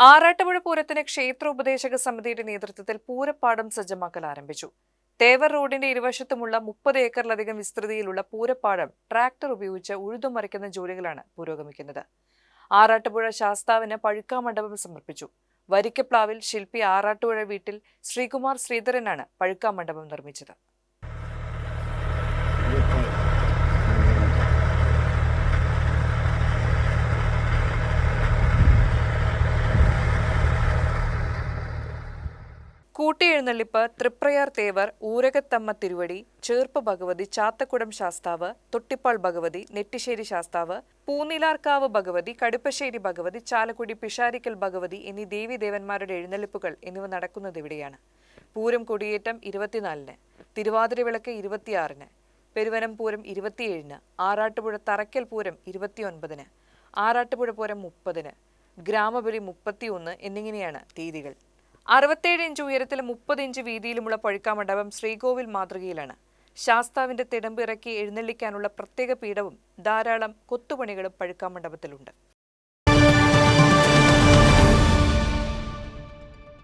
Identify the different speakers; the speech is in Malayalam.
Speaker 1: ആറാട്ടുപുഴ പൂരത്തിന് ക്ഷേത്ര ഉപദേശക സമിതിയുടെ നേതൃത്വത്തിൽ പൂരപ്പാടം സജ്ജമാക്കൽ ആരംഭിച്ചു. തേവർ റോഡിന്റെ ഇരുവശത്തുമുള്ള 30 ഏക്കറിലധികം വിസ്തൃതിയിലുള്ള പൂരപ്പാടം ട്രാക്ടർ ഉപയോഗിച്ച് ഉഴുതുമറിക്കുന്ന ജോലികളാണ് പുരോഗമിക്കുന്നത്. ആറാട്ടുപുഴ ശാസ്താവിന് പഴുക്കാമണ്ഡപം സമർപ്പിച്ചു. വരിക്കപ്ലാവിൽ ശില്പി ആറാട്ടുപുഴ വീട്ടിൽ ശ്രീകുമാർ ശ്രീധരനാണ് പഴുക്കാമണ്ഡപം നിർമ്മിച്ചത്. കൂട്ടിയെഴുന്നള്ളിപ്പ്, തൃപ്രയാർ തേവർ, ഊരകത്തമ്മ തിരുവടി, ചേർപ്പ് ഭഗവതി, ചാത്തക്കുടം ശാസ്താവ്, തൊട്ടിപ്പാൾ ഭഗവതി, നെട്ടിശ്ശേരി ശാസ്താവ്, പൂനിലാർക്കാവ് ഭഗവതി, കടുപ്പശ്ശേരി ഭഗവതി, ചാലക്കുടി പിഷാരിക്കൽ ഭഗവതി എന്നീ ദേവീദേവന്മാരുടെ എഴുന്നള്ളിപ്പുകൾ എന്നിവ നടക്കുന്നതിവിടെയാണ്. പൂരം കൊടിയേറ്റം 24-ന്, തിരുവാതിരവിളക്ക് 26-ന്, പെരുവനം പൂരം 27-ന്, ആറാട്ടുപുഴ തറയ്ക്കൽ പൂരം 29-ന്, ആറാട്ടുപുഴ പൂരം 30-ന്, ഗ്രാമബലി 31 എന്നിങ്ങനെയാണ് തീയതികൾ. 67 ഇഞ്ച് ഉയരത്തിലും 30 ഇഞ്ച് വീതിയിലുമുള്ള പഴുക്കാമണ്ഡപം ശ്രീകോവിൽ മാതൃകയിലാണ്. ശാസ്താവിന്റെ തിടമ്പ് ഇറക്കി എഴുന്നള്ളിക്കാനുള്ള പ്രത്യേക പീഠവും ധാരാളം കൊത്തുപണികളും പഴുക്കാമണ്ഡപത്തിലുണ്ട്.